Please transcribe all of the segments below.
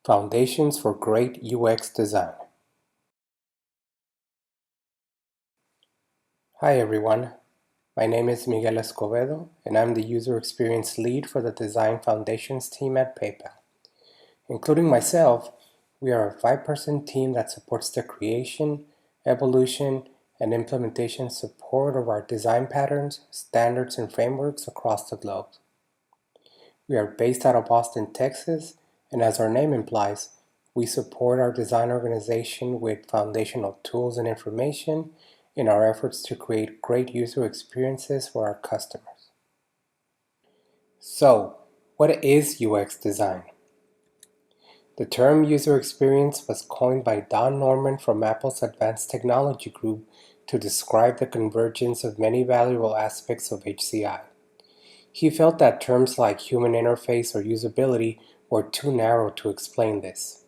Foundations for Great UX Design. Hi everyone, my name is Miguel Escobedo and I'm the User Experience Lead for the Design Foundations team at PayPal. Including myself, we are a 5-person team that supports the creation, evolution, and implementation support of our design patterns, standards, and frameworks across the globe. We are based out of Austin, Texas, and as our name implies, we support our design organization with foundational tools and information in our efforts to create great user experiences for our customers. So, what is UX design? The term user experience was coined by Don Norman from Apple's Advanced Technology Group to describe the convergence of many valuable aspects of HCI. He felt that terms like human interface or usability were too narrow to explain this.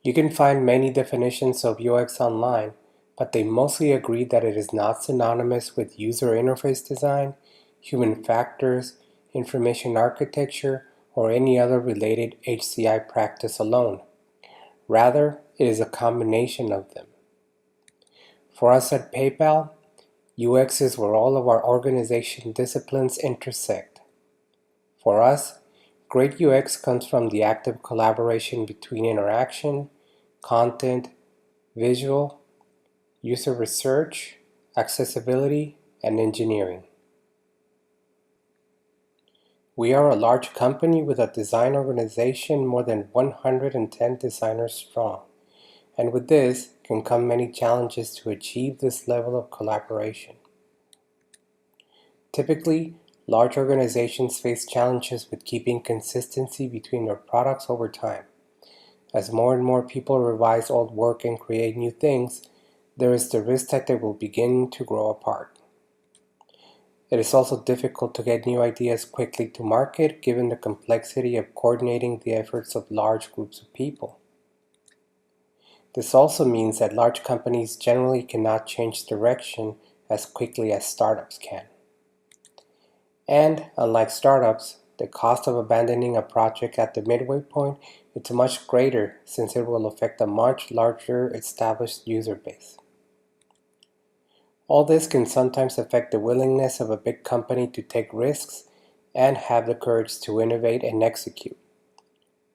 You can find many definitions of UX online, but they mostly agree that it is not synonymous with user interface design, human factors, information architecture, or any other related HCI practice alone. Rather, it is a combination of them. For us at PayPal, UX is where all of our organization disciplines intersect. For us, great UX comes from the active collaboration between interaction, content, visual, user research, accessibility, and engineering. We are a large company with a design organization more than 110 designers strong, and with this can come many challenges to achieve this level of collaboration. Typically, large organizations face challenges with keeping consistency between their products over time. As more and more people revise old work and create new things, there is the risk that they will begin to grow apart. It is also difficult to get new ideas quickly to market given the complexity of coordinating the efforts of large groups of people. This also means that large companies generally cannot change direction as quickly as startups can. And, unlike startups, the cost of abandoning a project at the midway point is much greater since it will affect a much larger established user base. All this can sometimes affect the willingness of a big company to take risks and have the courage to innovate and execute.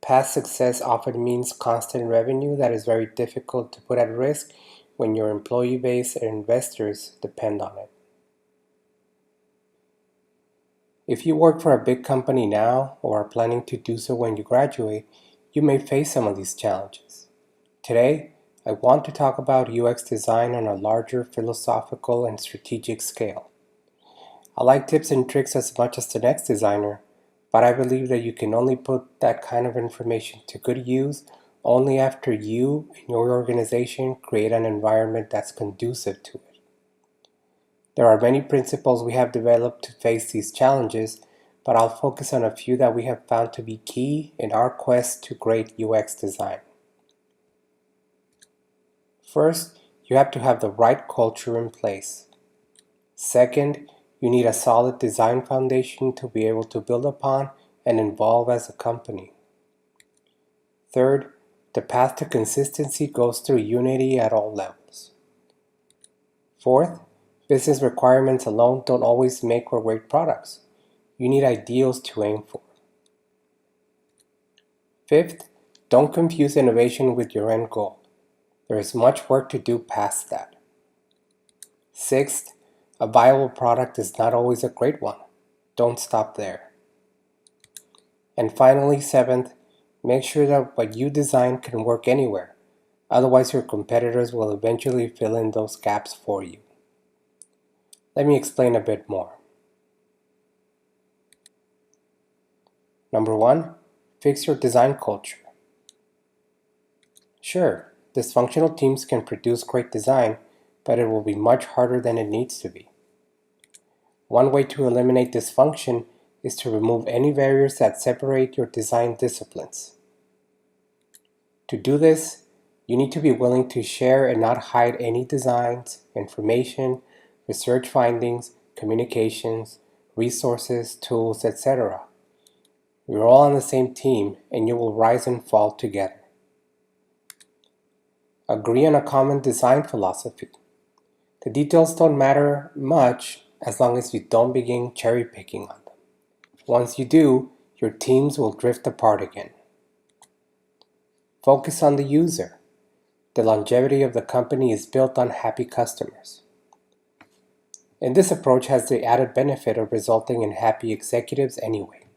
Past success often means constant revenue that is very difficult to put at risk when your employee base and investors depend on it. If you work for a big company now or are planning to do so when you graduate, you may face some of these challenges. Today, I want to talk about UX design on a larger philosophical and strategic scale. I like tips and tricks as much as the next designer, but I believe that you can only put that kind of information to good use only after you and your organization create an environment that's conducive to it. There are many principles we have developed to face these challenges, but I'll focus on a few that we have found to be key in our quest to great UX design. First, you have to have the right culture in place. Second, you need a solid design foundation to be able to build upon and evolve as a company. Third, the path to consistency goes through unity at all levels. Fourth, business requirements alone don't always make or break products. You need ideals to aim for. Fifth, don't confuse innovation with your end goal. There is much work to do past that. Sixth, a viable product is not always a great one. Don't stop there. And finally, seventh, make sure that what you design can work anywhere. Otherwise, your competitors will eventually fill in those gaps for you. Let me explain a bit more. Number one, fix your design culture. Sure, dysfunctional teams can produce great design, but it will be much harder than it needs to be. One way to eliminate dysfunction is to remove any barriers that separate your design disciplines. To do this, you need to be willing to share and not hide any designs, information, research findings, communications, resources, tools, etc. You're all on the same team and you will rise and fall together. Agree on a common design philosophy. The details don't matter much as long as you don't begin cherry picking on them. Once you do, your teams will drift apart again. Focus on the user. The longevity of the company is built on happy customers. And this approach has the added benefit of resulting in happy executives anyway.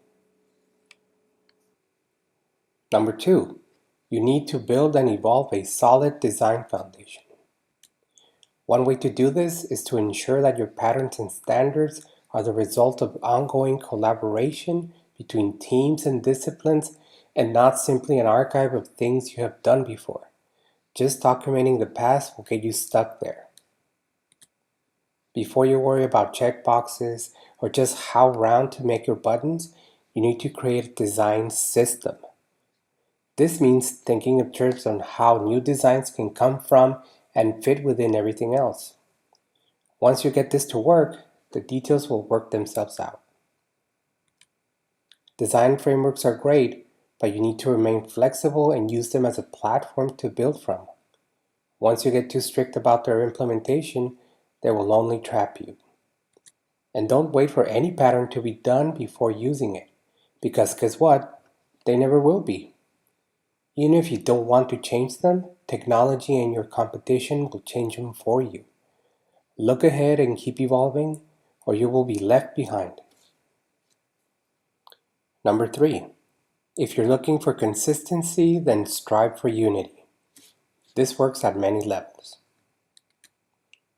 Number 2, you need to build and evolve a solid design foundation. One way to do this is to ensure that your patterns and standards are the result of ongoing collaboration between teams and disciplines and not simply an archive of things you have done before. Just documenting the past will get you stuck there. Before you worry about checkboxes or just how round to make your buttons, you need to create a design system. This means thinking in terms on how new designs can come from and fit within everything else. Once you get this to work, the details will work themselves out. Design frameworks are great, but you need to remain flexible and use them as a platform to build from. Once you get too strict about their implementation, they will only trap you. And don't wait for any pattern to be done before using it, because guess what? They never will be. Even if you don't want to change them, technology and your competition will change them for you. Look ahead and keep evolving, or you will be left behind. Number 3, if you're looking for consistency, then strive for unity. This works at many levels.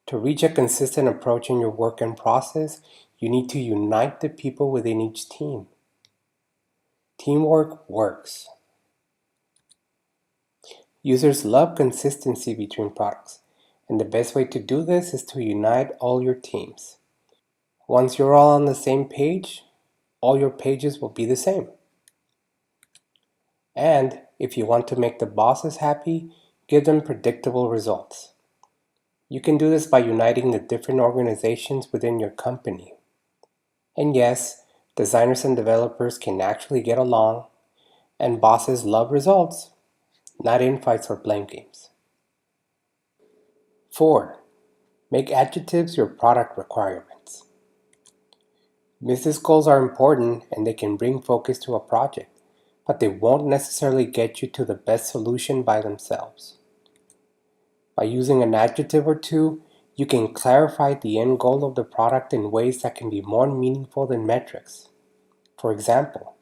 To reach a consistent approach in your work and process, you need to unite the people within each team. Teamwork works. Users love consistency between products, and the best way to do this is to unite all your teams. Once you're all on the same page, all your pages will be the same. And if you want to make the bosses happy, give them predictable results. You can do this by uniting the different organizations within your company. And yes, designers and developers can actually get along, and bosses love results, not infights or blame games. 4, make adjectives your product requirements. Business goals are important and they can bring focus to a project, but they won't necessarily get you to the best solution by themselves. By using an adjective or two, you can clarify the end goal of the product in ways that can be more meaningful than metrics. For example,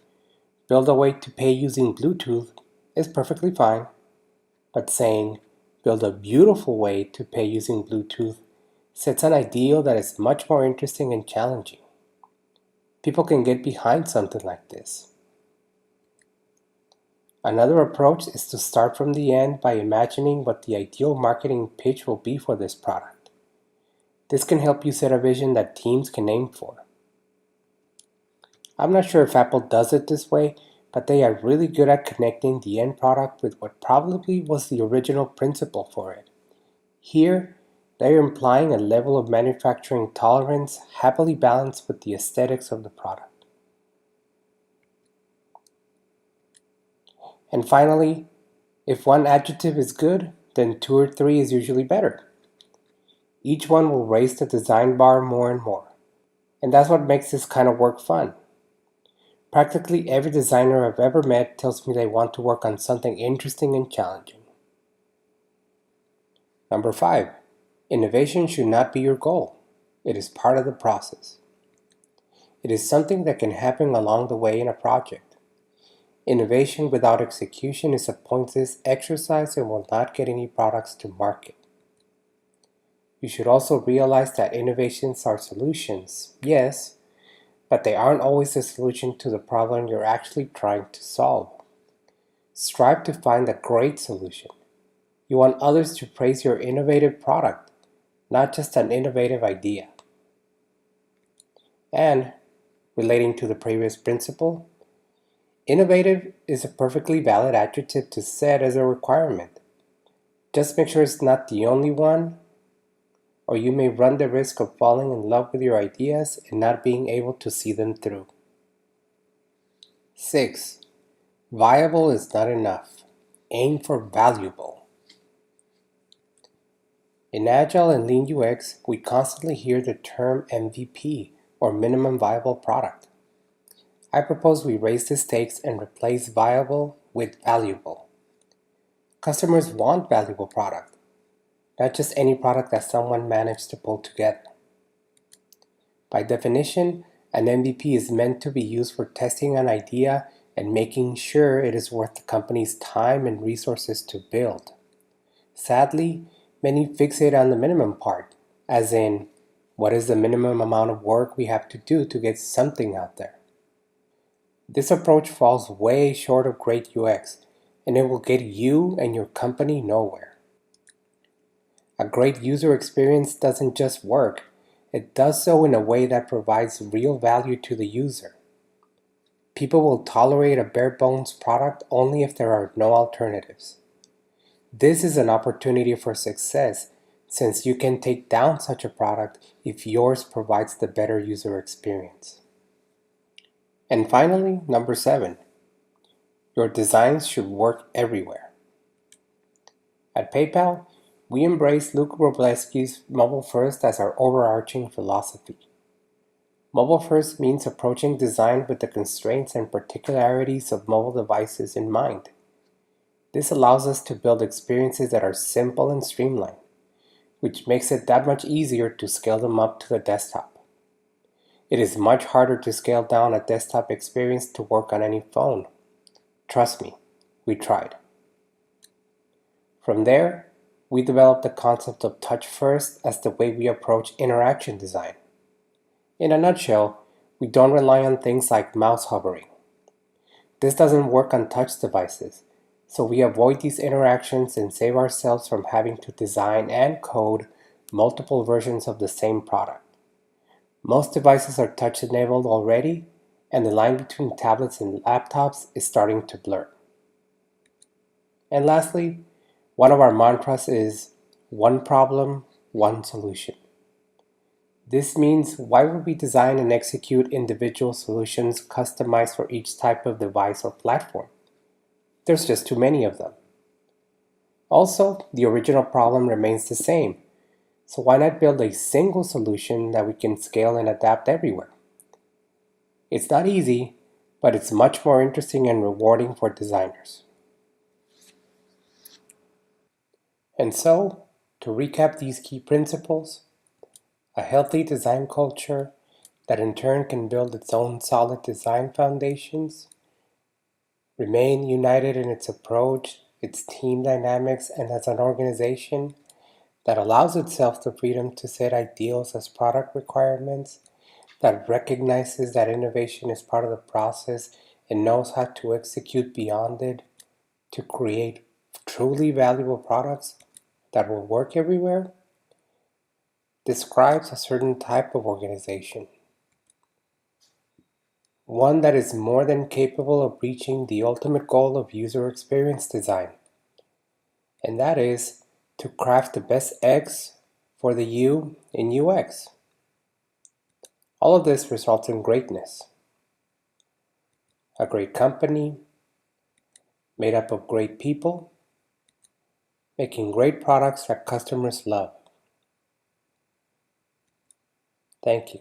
build a way to pay using Bluetooth is perfectly fine, but saying build a beautiful way to pay using Bluetooth sets an ideal that is much more interesting and challenging. People can get behind something like this. Another approach is to start from the end by imagining what the ideal marketing pitch will be for this product. This can help you set a vision that teams can aim for. I'm not sure if Apple does it this way, but they are really good at connecting the end product with what probably was the original principle for it. Here, they are implying a level of manufacturing tolerance happily balanced with the aesthetics of the product. And finally, if one adjective is good, then 2 or 3 is usually better. Each one will raise the design bar more and more. And that's what makes this kind of work fun. Practically every designer I've ever met tells me they want to work on something interesting and challenging. Number 5, innovation should not be your goal. It is part of the process. It is something that can happen along the way in a project. Innovation without execution is a pointless exercise and will not get any products to market. You should also realize that innovations are solutions, yes, but they aren't always the solution to the problem you're actually trying to solve. Strive to find a great solution. You want others to praise your innovative product, not just an innovative idea. And, relating to the previous principle, innovative is a perfectly valid adjective to set as a requirement. Just make sure it's not the only one, or you may run the risk of falling in love with your ideas and not being able to see them through. 6. Viable is not enough. Aim for valuable. In Agile and Lean UX, we constantly hear the term MVP, or minimum viable product. I propose we raise the stakes and replace viable with valuable. Customers want valuable product, not just any product that someone managed to pull together. By definition, an MVP is meant to be used for testing an idea and making sure it is worth the company's time and resources to build. Sadly, many fixate on the minimum part, as in, what is the minimum amount of work we have to do to get something out there? This approach falls way short of great UX, and it will get you and your company nowhere. A great user experience doesn't just work, it does so in a way that provides real value to the user. People will tolerate a bare-bones product only if there are no alternatives. This is an opportunity for success, since you can take down such a product if yours provides the better user experience. And finally, number 7. Your designs should work everywhere. At PayPal, we embrace Luke Wroblewski's Mobile First as our overarching philosophy. Mobile First means approaching design with the constraints and particularities of mobile devices in mind. This allows us to build experiences that are simple and streamlined, which makes it that much easier to scale them up to the desktop. It is much harder to scale down a desktop experience to work on any phone. Trust me, we tried. From there, we developed the concept of touch first as the way we approach interaction design. In a nutshell, we don't rely on things like mouse hovering. This doesn't work on touch devices, so we avoid these interactions and save ourselves from having to design and code multiple versions of the same product. Most devices are touch-enabled already, and the line between tablets and laptops is starting to blur. And lastly, one of our mantras is one problem, one solution. This means, why would we design and execute individual solutions customized for each type of device or platform? There's just too many of them. Also, the original problem remains the same, so why not build a single solution that we can scale and adapt everywhere? It's not easy, but it's much more interesting and rewarding for designers. And so, to recap these key principles, a healthy design culture that in turn can build its own solid design foundations, remain united in its approach, its team dynamics, and as an organization that allows itself the freedom to set ideals as product requirements, that recognizes that innovation is part of the process and knows how to execute beyond it to create truly valuable products that will work everywhere, describes a certain type of organization. One that is more than capable of reaching the ultimate goal of user experience design, and that is to craft the best X for the U in UX. All of this results in greatness. A great company made up of great people, making great products that customers love. Thank you.